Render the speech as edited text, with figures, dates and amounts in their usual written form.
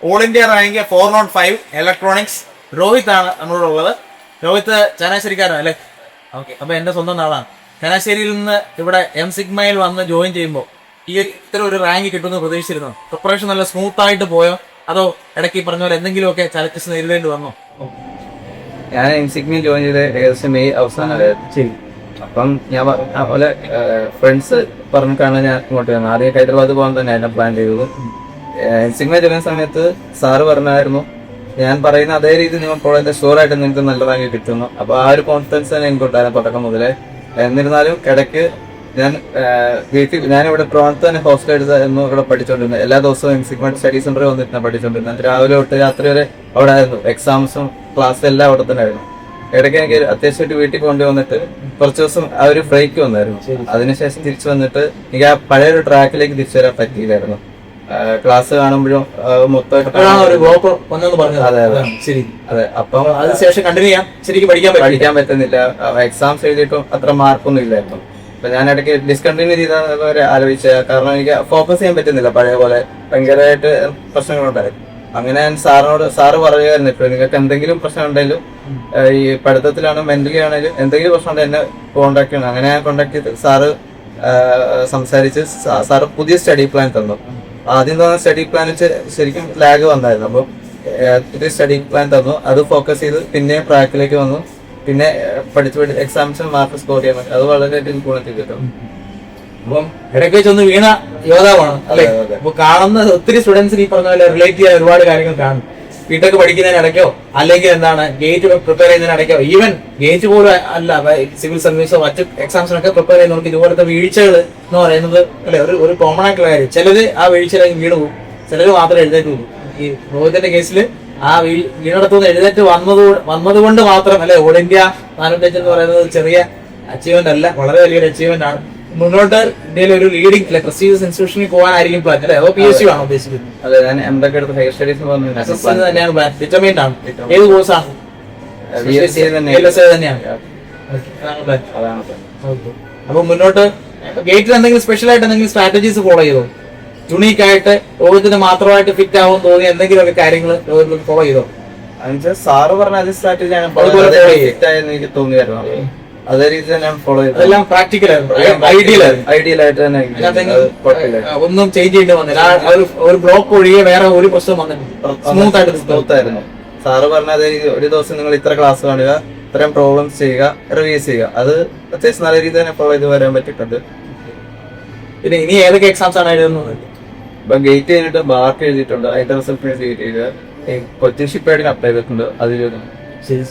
All India rank 405 electronics. Rohit ആണ് നമ്മളോടുള്ളത്. രോഹിത് ചങ്ങനാശ്ശേരിക്കാരൻ അല്ലേ? Okay. അപ്പൊ എന്റെ സ്വന്തം നാളാണ്. ചങ്ങനാശ്ശേരിയിൽ നിന്ന് ഇവിടെ എം സിഗ്മയിൽ വന്ന് ജോയിൻ ചെയ്യുമ്പോൾ ഈ ഇത്ര ഒരു റാങ്ക് കിട്ടുമെന്ന് പ്രതീക്ഷിച്ചിരുന്നോ? പ്രിപ്പറേഷൻ നല്ല സ്മൂത്ത് ആയിട്ട് പോയോ, അതോ ഇടയ്ക്ക് പറഞ്ഞ പോലെ എന്തെങ്കിലുമൊക്കെ ചലഞ്ചസ് നേരിടേണ്ടി വന്നോ? ഞാൻ എം സിഗ്മയിൽ ജോയിൻ ചെയ്ത് ഏകദേശം മെയ് അവസാനം. അപ്പം ഞാൻ അതുപോലെ ഫ്രണ്ട്സ് പറഞ്ഞിട്ടാണ് ഞാൻ ഇങ്ങോട്ട് വന്നത്. ആദ്യം ഹൈദരാബാദ് പോകാൻ തന്നെയായിരുന്നു പ്ലാൻ ചെയ്തത്. എം സിഗ്മ ചെയ്യുന്ന സമയത്ത് സാറ് പറഞ്ഞായിരുന്നു, ഞാൻ പറയുന്ന അതേ രീതി നിങ്ങൾ ഫോളോ ചെയ്ത ഷുവറായിട്ട് നിങ്ങൾക്ക് നല്ല റാങ്ക് കിട്ടുന്നു. അപ്പൊ ആ ഒരു കോൺഫിഡൻസ് തന്നെ എനിക്കുണ്ടായിരുന്നു തുടക്കം മുതലേ. എന്നിരുന്നാലും ഇടയ്ക്ക് ഞാനിവിടെ ട്രോണത്ത് തന്നെ ഹോസ്റ്റൽ എടുത്തായിരുന്നു ഇവിടെ പഠിച്ചുകൊണ്ടിരുന്നത്. എല്ലാ ദിവസവും എം സിഗ്മ സ്റ്റഡി സെന്ററിൽ വന്നിട്ടാണ് പഠിച്ചുകൊണ്ടിരുന്നത്. രാവിലെ തൊട്ട് രാത്രി വരെ അവിടെ ആയിരുന്നു. എക്സാംസും ക്ലാസ്സും എല്ലാം അവിടെ തന്നെ ആയിരുന്നു. ഇടയ്ക്ക് എനിക്ക് അത്യാവശ്യമായിട്ട് വീട്ടിൽ കൊണ്ടുവന്നിട്ട് കുറച്ച് ദിവസം ആ ഒരു ബ്രേക്ക് വന്നായിരുന്നു. അതിനുശേഷം തിരിച്ചു വന്നിട്ട് എനിക്ക് ആ പഴയ ഒരു ട്രാക്കിലേക്ക് തിരിച്ചു വരാൻ പറ്റിയില്ലായിരുന്നു. ക്ലാസ് കാണുമ്പോഴും മൊത്തം അതെ അതെ ശരി അതെ. അപ്പം അതിനുശേഷം കണ്ടിന്യൂ ചെയ്യാൻ ശരിക്കും പഠിക്കാൻ പറ്റുന്നില്ല. എക്സാംസ് എഴുതിയിട്ടും അത്ര മാർക്കൊന്നും ഇല്ലായിരുന്നു. അപ്പൊ ഞാൻ ഇടയ്ക്ക് ഡിസ്കണ്ടിന്യൂ ചെയ്താൽ ആലോചിച്ച, കാരണം എനിക്ക് ഫോക്കസ് ചെയ്യാൻ പറ്റുന്നില്ല. പഴയ പോലെ ഭയങ്കരമായിട്ട് പ്രശ്നങ്ങളുണ്ടായിരുന്നു. അങ്ങനെ ഞാൻ സാറ് പറയുമായിരുന്നു, ഇപ്പൊ നിങ്ങൾക്ക് എന്തെങ്കിലും പ്രശ്നം ഉണ്ടെങ്കിലും ഈ പഠിത്തത്തിലാണോ മെന്റലി ആണെങ്കിലും എന്തെങ്കിലും പ്രശ്നം ഉണ്ടെങ്കിൽ എന്നെ കോൺടാക്ട് ചെയ്യണം. അങ്ങനെ ഞാൻ കോൺടാക്ട് ചെയ്ത് സാറ് സംസാരിച്ച് സാറ് പുതിയ സ്റ്റഡി പ്ലാൻ തന്നു. ആദ്യം തന്ന സ്റ്റഡി പ്ലാൻ ശരിക്കും ലാഗ് വന്നായിരുന്നു. അപ്പം പുതിയ സ്റ്റഡി പ്ലാൻ തന്നു. അത് ഫോക്കസ് ചെയ്ത് പിന്നെ പ്രാക്ടിലേക്ക് വന്നു. പിന്നെ പഠിച്ച് എക്സാംസിന് മാർക്ക് സ്കോർ ചെയ്യാൻ പറ്റും. അത് വളരെയധികം ഗുണം ചെയ്തിട്ടും. അപ്പം ഇടയ്ക്ക് വെച്ചൊന്ന് വീണ യോദ്ധാവാണ് അല്ലെ? അപ്പൊ കാണുന്ന ഒത്തിരി സ്റ്റുഡൻസിന് ഈ പറഞ്ഞ പോലെ റിലേറ്റ് ചെയ്യാൻ ഒരുപാട് കാര്യങ്ങൾ കാണും. ബിടെക് പഠിക്കുന്നതിനിടയ്ക്കോ അല്ലെങ്കിൽ എന്താണ് ഗേറ്റ് പ്രിപ്പയർ ചെയ്യുന്നതിനിടയ്ക്കോ, ഈവൻ ഗേറ്റ് പോലും അല്ല സിവിൽ സർവീസോ മറ്റ് എക്സാംസിനൊക്കെ പ്രിപ്പയർ ചെയ്യുന്നവർക്ക് ഇതുപോലത്തെ വീഴ്ചകൾ എന്ന് പറയുന്നത് അല്ലെ ഒരു കോമൺ ആയിട്ടുള്ള കാര്യം. ചിലര് ആ വീഴ്ചയിലേക്ക് വീണ് പോകും, ചിലര് മാത്രം എഴുന്നേറ്റ് പോകും. ഈ രോഹിത്തിന്റെ കേസിൽ ആ വീണിടത്തുനിന്ന് എഴുന്നേറ്റ് വന്നത് കൊണ്ട് മാത്രം അല്ലെ ഓൾ ഇന്ത്യ 405 എന്ന് പറയുന്നത് ചെറിയ അച്ചീവ്മെന്റ് അല്ല, വളരെ വലിയൊരു അച്ചീവ്മെന്റ് ആണ്. മുന്നോട്ട് ഇന്ത്യയിലെ ഒരു ലീഡിംഗ് പ്രസ്റ്റീജിയസ് ഇൻസ്റ്റിറ്റ്യൂഷനിൽ പോകാനായിരിക്കും പ്ലാൻ അല്ലെ? അതോ PhD ആണോ ഉദ്ദേശിക്കുന്നത്? അതെ, ഞാൻ എംടെക് എടുത്ത് ഹയർ സ്റ്റഡീസ് തന്നെയാണ് പ്ലാൻ. ഡിറ്റർമൈൻഡ് ആണ്. ഏത് കോഴ്സാണ്? തന്നെയാണ്. അപ്പൊ മുന്നോട്ട് ഗേറ്റിൽ എന്തെങ്കിലും സ്പെഷ്യൽ ആയിട്ട് എന്തെങ്കിലും സ്ട്രാറ്റജീസ് ഫോളോ ചെയ്തോ? യുണീക്ക് ആയിട്ട് രോഹിത്തിന് മാത്രമായിട്ട് ഫിറ്റ് ആവും തോന്നിയ എന്തെങ്കിലുമൊക്കെ കാര്യങ്ങൾ രോഹിത് ഫോളോ ചെയ്തോ? സാറ് പറഞ്ഞ അതേ സ്ട്രാറ്റജി എനിക്ക് തോന്നിയായിരുന്നു. അതേ രീതി തന്നെ ഫോളോ ചെയ്തു. അതെല്ലാം പ്രാക്ടിക്കൽ ആയിരുന്നു, ഐഡിയൽ ആയിട്ട് തന്നെ. ഒന്നും ചേഞ്ച് ചെയ്യേണ്ടി വന്നില്ല. ഒരു ബ്ലോക്ക് ഒഴികെ വേറെ ഒരു പ്രശ്നം വന്നില്ല. സ്മൂത്ത് ആയിരുന്നു. സാറ് പറഞ്ഞ അതേ രീതി, ഒരു ദിവസം നിങ്ങൾ ഇത്ര ക്ലാസ് കാണുക, ഇത്രയും പ്രോബ്ലംസ് ചെയ്യുക, റിവൈസ് ചെയ്യുക. അത് അത്യാവശ്യം നല്ല രീതി തന്നെ ഫോളോ ചെയ്ത് വരാൻ പറ്റിയിട്ടുണ്ട്. പിന്നെ ഇനി ഏതൊക്കെ എക്സാംസ് ആണ് എഴുതുന്നത്? ഇപ്പൊ ഗേറ്റ് കഴിഞ്ഞിട്ട് ബാർക്ക് എഴുതിയിട്ടുണ്ട്. അതിന്റെ റിസൾട്ട് ചെയ്ത് കൊച്ചിൻ ഷിപ്പ് അപ്ലൈ ചെയ്തിട്ടുണ്ട്. അതിൽ ശരി,